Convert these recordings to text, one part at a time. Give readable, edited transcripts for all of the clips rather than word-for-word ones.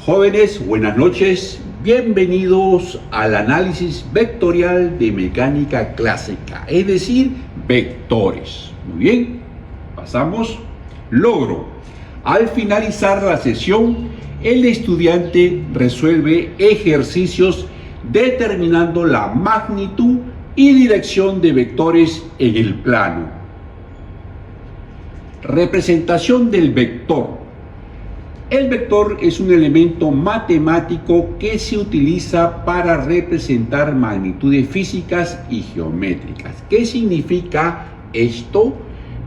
Jóvenes, buenas noches. Bienvenidos al análisis vectorial de mecánica clásica, es decir, vectores. Muy bien, pasamos. Logro. Al finalizar la sesión, el estudiante resuelve ejercicios determinando la magnitud y dirección de vectores en el plano. Representación del vector. El vector es un elemento matemático que se utiliza para representar magnitudes físicas y geométricas. ¿Qué significa esto?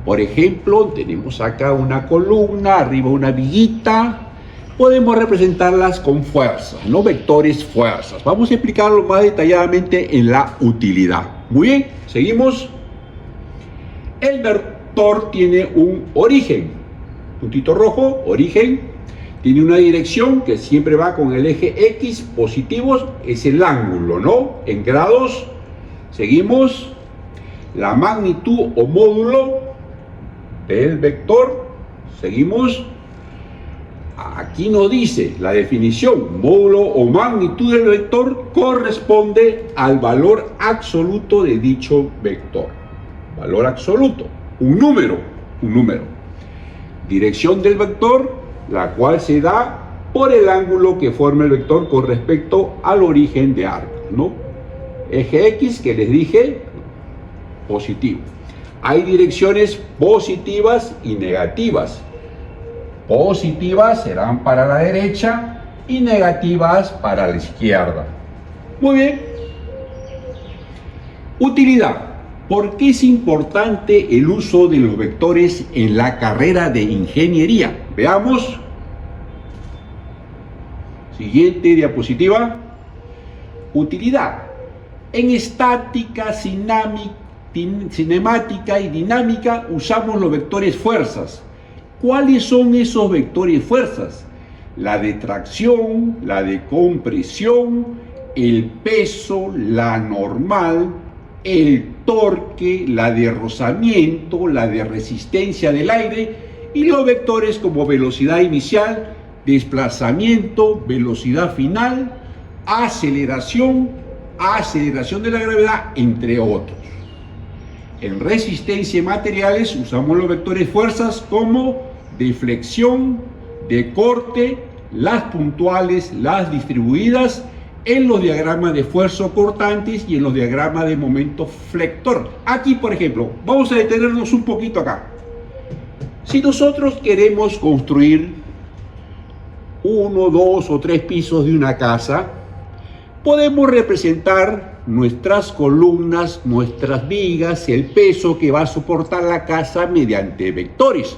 Por ejemplo, tenemos acá una columna, arriba una viguita. Podemos representarlas con fuerzas, ¿no? Vectores fuerzas. Vamos a explicarlo más detalladamente en la utilidad. Muy bien, seguimos. El vector tiene un origen. Puntito rojo, origen. Tiene una dirección que siempre va con el eje X, positivos, es el ángulo, ¿no? En grados. Seguimos. La magnitud o módulo del vector. Seguimos. Aquí nos dice la definición: módulo o magnitud del vector corresponde al valor absoluto de dicho vector. Valor absoluto, un número. Dirección del vector, la cual se da por el ángulo que forma el vector con respecto al origen de arco, ¿no? Eje X, que les dije, positivo. Hay direcciones positivas y negativas. Positivas serán para la derecha y negativas para la izquierda. Muy bien. Utilidad. ¿Por qué es importante el uso de los vectores en la carrera de ingeniería? Veamos. Siguiente diapositiva. Utilidad. En estática, cinemática y dinámica usamos los vectores fuerzas. ¿Cuáles son esos vectores fuerzas? La de tracción, la de compresión, el peso, la normal, el torque, la de rozamiento, la de resistencia del aire y los vectores como velocidad inicial, desplazamiento, velocidad final, aceleración de la gravedad, entre otros. En resistencia y materiales usamos los vectores fuerzas como de flexión, de corte, las puntuales, las distribuidas, en los diagramas de esfuerzo cortantes y en los diagramas de momento flector. Aquí, por ejemplo, vamos a detenernos un poquito acá. Si nosotros queremos construir 1, 2 o 3 pisos de una casa, podemos representar nuestras columnas, nuestras vigas, el peso que va a soportar la casa mediante vectores.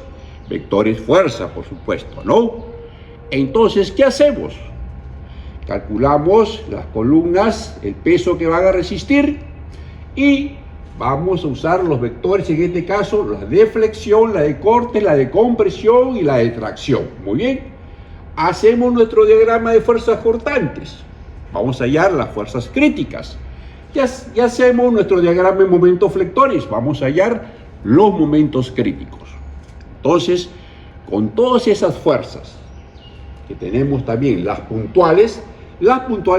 Vectores fuerza, por supuesto, ¿no? Entonces, ¿qué hacemos? Calculamos las columnas, el peso que van a resistir y vamos a usar los vectores, en este caso, la de flexión, la de corte, la de compresión y la de tracción. Muy bien. Hacemos nuestro diagrama de fuerzas cortantes. Vamos a hallar las fuerzas críticas. Ya hacemos nuestro diagrama de momentos flectores. Vamos a hallar los momentos críticos. Entonces, con todas esas fuerzas que tenemos también, las puntuales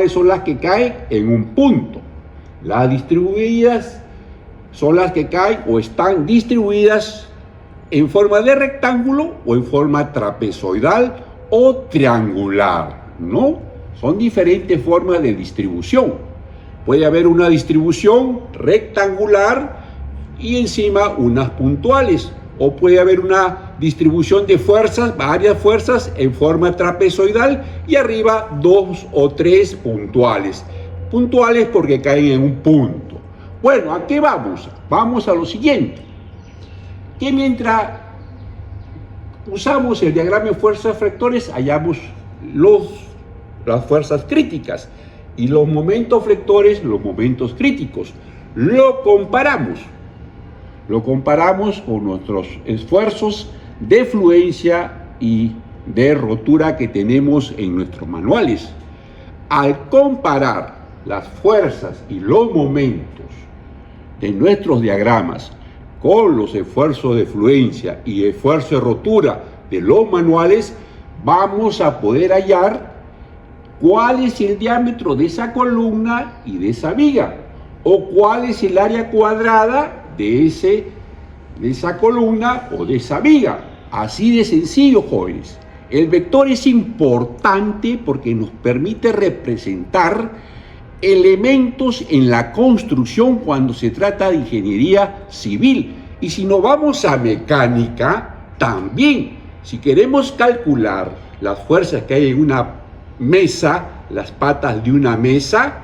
son las que caen en un punto. Las distribuidas son las que caen o están distribuidas en forma de rectángulo o en forma trapezoidal o triangular, ¿no? Son diferentes formas de distribución. Puede haber una distribución rectangular y encima unas puntuales. O puede haber una distribución de fuerzas, varias fuerzas en forma trapezoidal y arriba 2 o 3 puntuales. Puntuales porque caen en un punto. Bueno, ¿a qué vamos? Vamos a lo siguiente. Que mientras usamos el diagrama de fuerzas flectores, hallamos las fuerzas críticas y los momentos flectores, los momentos críticos. Lo comparamos con nuestros esfuerzos de fluencia y de rotura que tenemos en nuestros manuales. Al comparar las fuerzas y los momentos de nuestros diagramas con los esfuerzos de fluencia y esfuerzo de rotura de los manuales, vamos a poder hallar cuál es el diámetro de esa columna y de esa viga, o cuál es el área cuadrada de esa columna o de esa viga. Así de sencillo, jóvenes. El vector es importante porque nos permite representar elementos en la construcción cuando se trata de ingeniería civil. Y si nos vamos a mecánica, también, si queremos calcular las fuerzas que hay en una mesa, las patas de una mesa,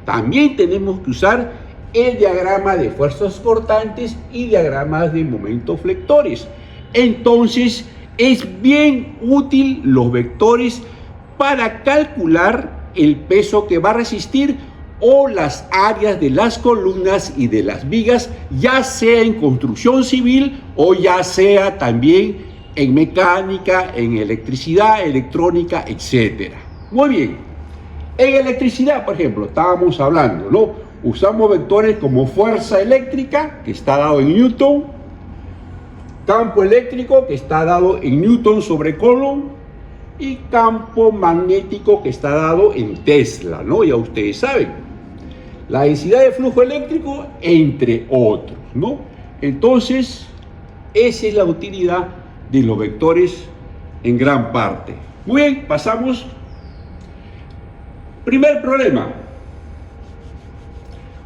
también tenemos que usar el diagrama de fuerzas cortantes y diagramas de momentos flectores. Entonces, es bien útil los vectores para calcular el peso que va a resistir o las áreas de las columnas y de las vigas, ya sea en construcción civil o ya sea también en mecánica, en electricidad, electrónica, etc. Muy bien. En electricidad, por ejemplo, estábamos hablando, ¿no? Usamos vectores como fuerza eléctrica, que está dado en Newton, campo eléctrico, que está dado en Newton sobre Coulomb, y campo magnético, que está dado en Tesla, ¿no? Ya ustedes saben. La densidad de flujo eléctrico, entre otros, ¿no? Entonces, esa es la utilidad de los vectores en gran parte. Muy bien, pasamos. Primer problema.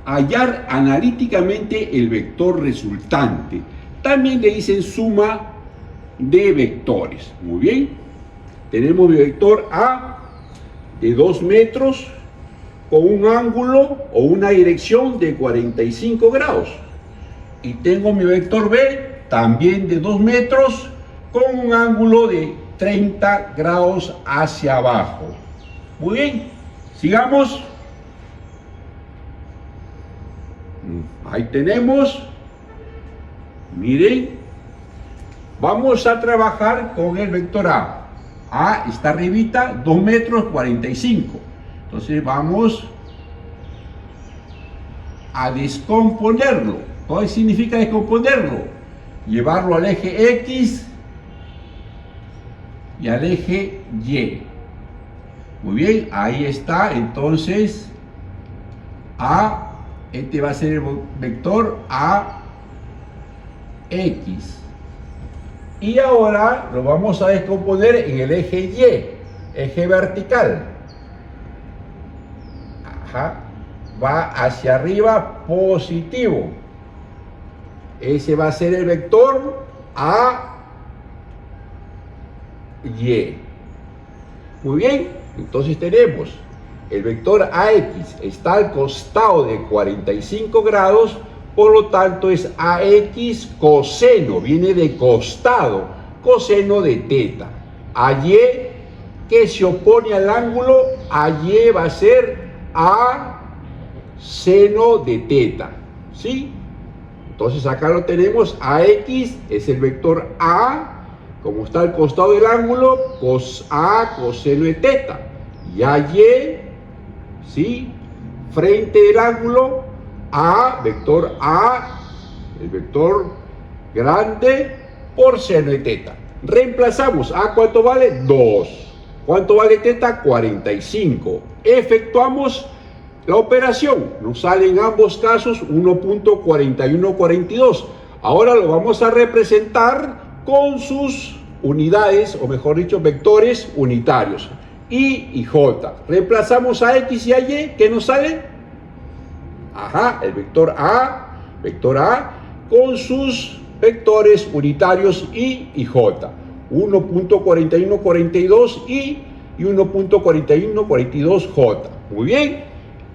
Hallar analíticamente el vector resultante. También le dicen suma de vectores. Muy bien. Tenemos mi vector A de 2 metros con un ángulo o una dirección de 45 grados. Y tengo mi vector B también de 2 metros con un ángulo de 30 grados hacia abajo. Muy bien, sigamos. Ahí tenemos. Miren, vamos a trabajar con el vector A. A está arribita, 2 metros 45. Entonces vamos a descomponerlo. ¿Qué significa descomponerlo? Llevarlo al eje X y al eje Y. Muy bien, ahí está. Entonces, este va a ser el vector AX. Y ahora lo vamos a descomponer en el eje Y, eje vertical. Va hacia arriba positivo. Ese va a ser el vector AY. Muy bien, entonces tenemos el vector AX está al costado de 45 grados, por lo tanto es AX coseno, viene de costado, coseno de teta. AY, que se opone al ángulo, AY va a ser A seno de teta, ¿sí? Entonces acá lo tenemos, AX es el vector A, como está al costado del ángulo, A coseno de teta, y AY, ¿sí? Frente del ángulo, vector A, el vector grande por seno de teta. Reemplazamos, A ¿cuánto vale? 2. ¿Cuánto vale teta? 45. Efectuamos la operación. Nos sale en ambos casos 1.4142. Ahora lo vamos a representar con sus unidades, o mejor dicho, vectores unitarios. I y J. Reemplazamos a X y a Y. ¿Qué nos sale? El vector A con sus vectores unitarios I y J. 1.4142 I y 1.4142 J. Muy bien,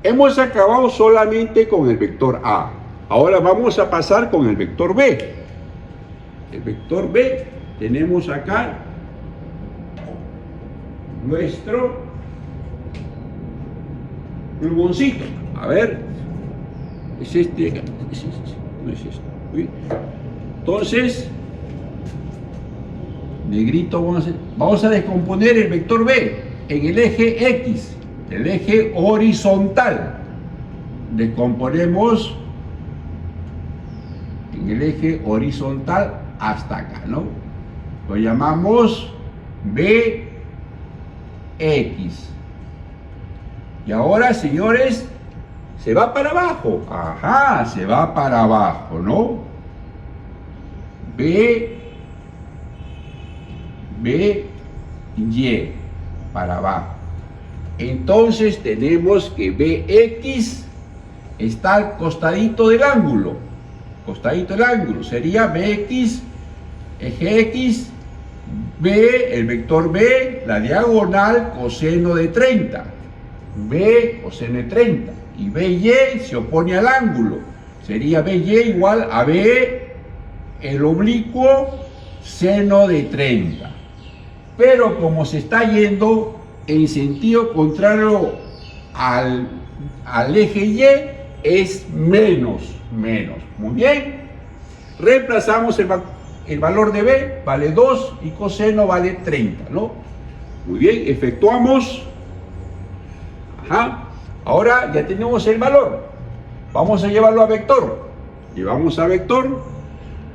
hemos acabado solamente con el vector A. Ahora vamos a pasar con el vector B. El vector B, tenemos acá nuestro plumoncito. A ver, es este, no es este. Entonces, negrito, vamos a descomponer el vector B en el eje X, el eje horizontal. Descomponemos en el eje horizontal hasta acá, ¿no? Lo llamamos BX. Y ahora, señores, se va para abajo. Ajá, se va para abajo, ¿no? B, Y, para abajo. Entonces tenemos que BX está al costadito del ángulo. Costadito del ángulo. Sería BX, eje X, B, el vector B, la diagonal coseno de 30. B, coseno de 30. Y BY se opone al ángulo. Sería BY igual a B, el oblicuo, seno de 30. Pero como se está yendo en sentido contrario al eje Y, es menos. Muy bien. Reemplazamos el valor de B, vale 2, y coseno vale 30, ¿no? Muy bien, efectuamos. Ajá. Ahora ya tenemos el valor. Vamos a llevarlo a vector. Llevamos a vector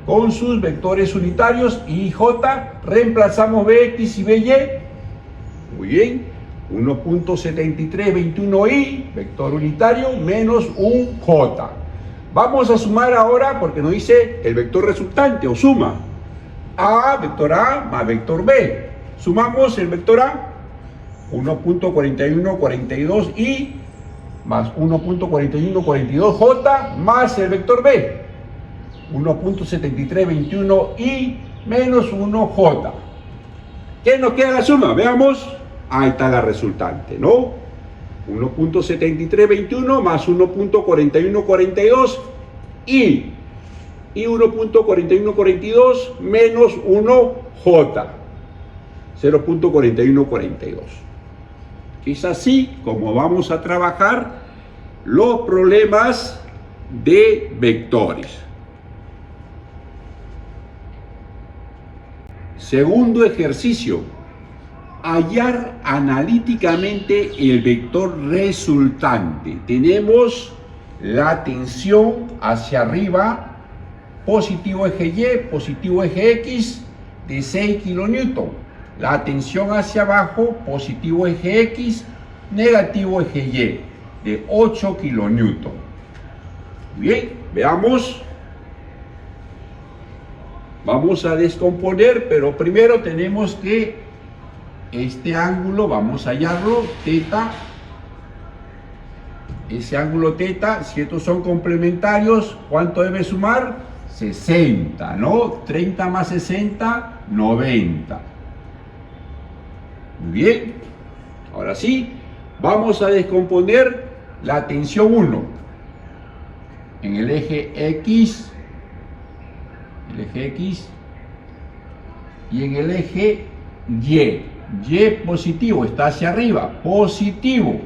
con sus vectores unitarios y J. Reemplazamos BX y BY. Muy bien. 1.7321i, vector unitario, menos un J. Vamos a sumar ahora, porque nos dice el vector resultante, o suma. Vector A más vector B. Sumamos el vector A, 1.4142i más 1.4142j más el vector B, 1.7321i menos 1j. ¿Qué nos queda la suma? Veamos. Ahí está la resultante, ¿no? 1.7321 más 1.4142 y 1.4142 menos 1j, 0.4142. Es así como vamos a trabajar los problemas de vectores. Segundo ejercicio: hallar analíticamente el vector resultante. Tenemos la tensión hacia arriba, positivo eje Y, positivo eje X, de 6 kN. La tensión hacia abajo, positivo eje X, negativo eje Y, de 8 kN. Bien, veamos. Vamos a descomponer, pero primero tenemos que este ángulo, vamos a hallarlo, teta. Ese ángulo teta, si estos son complementarios, ¿cuánto debe sumar? 60, ¿no? 30 más 60, 90. Muy bien. Ahora sí, vamos a descomponer la tensión 1 en el eje X, y en el eje Y. Y positivo, está hacia arriba, positivo.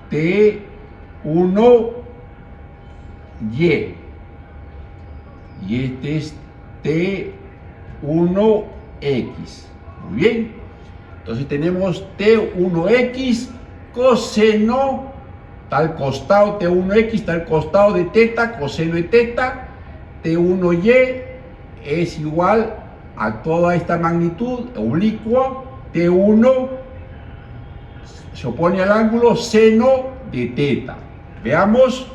T1Y. Y este es T1X. Muy bien. Entonces tenemos T1X coseno, tal costado T1X, tal costado de teta, coseno de teta. T1Y es igual a toda esta magnitud oblicua. T1 se opone al ángulo seno de teta. Veamos.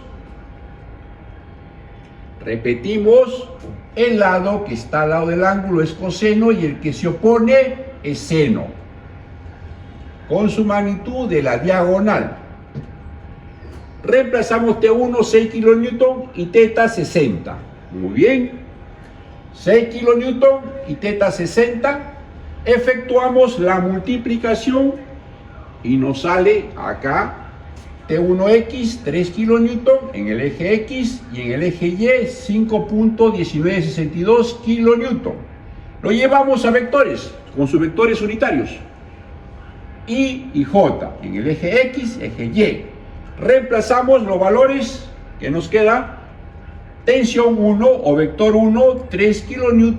Repetimos. El lado que está al lado del ángulo es coseno y el que se opone es seno, con su magnitud de la diagonal. Reemplazamos T1 6 kN y teta 60. Muy bien. 6 kN y teta 60. Efectuamos la multiplicación y nos sale acá T1X 3 kN en el eje X y en el eje Y 5.1962 kN. Lo llevamos a vectores con sus vectores unitarios. I y J en el eje X, eje Y. Reemplazamos los valores que nos queda. Tensión 1 o vector 1, 3 kN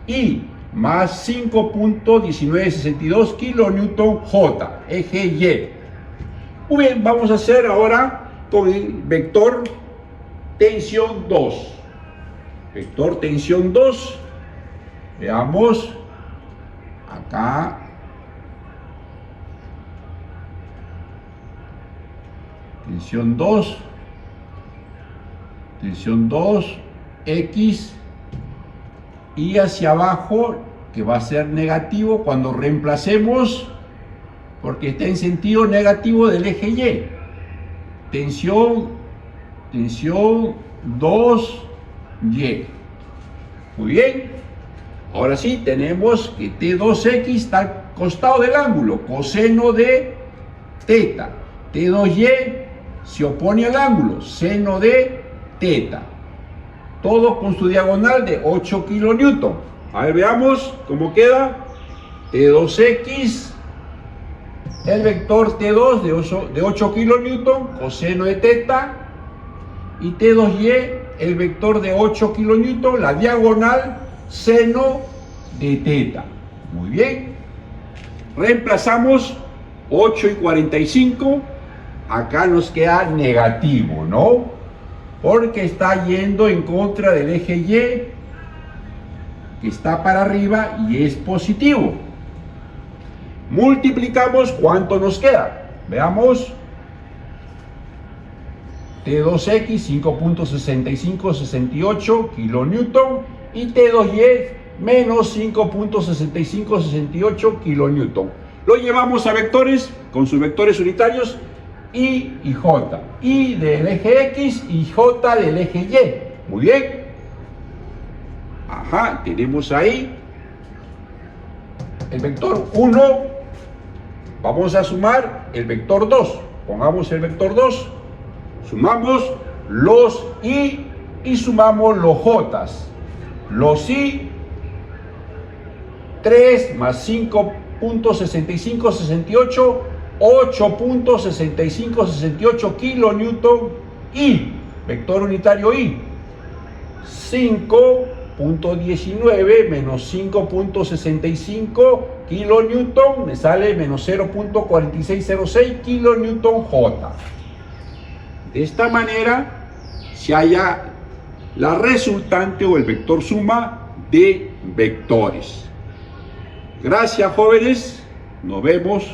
y más 5.1962 kN J, eje Y. Muy bien, vamos a hacer ahora con el vector tensión 2. Vector tensión 2. Veamos. Acá tensión 2, X, y hacia abajo, que va a ser negativo cuando reemplacemos, porque está en sentido negativo del eje Y. Tensión 2Y. Muy bien. Ahora sí, tenemos que T2X está al costado del ángulo, coseno de teta. T2Y se opone al ángulo, seno de teta. Todo con su diagonal de 8 kilonewton. A ver, veamos cómo queda. T2X, el vector T2 de 8 kilonewton, coseno de teta, y T2Y, el vector de 8 kilonewton, la diagonal, seno de teta. Muy bien. Reemplazamos 8 y 45. Acá nos queda negativo, ¿no? Porque está yendo en contra del eje Y, que está para arriba, y es positivo. Multiplicamos, ¿cuánto nos queda? Veamos. T2X 5.6568 kilonewton y T2Y menos 5.6568 kilonewton. Lo llevamos a vectores con sus vectores unitarios I y J. I del eje X y J del eje Y. Muy bien. Ajá, tenemos ahí el vector 1. Vamos a sumar el vector 2. Pongamos el vector 2. Sumamos los I y sumamos los J. Los I, 3 más 5.6568, 8.6568 kilonewton. I, vector unitario I, 5.19 menos 5.65 kilonewton, me sale menos 0.4606 kilonewton J. De esta manera se halla la resultante o el vector suma de vectores. Gracias, jóvenes. Nos vemos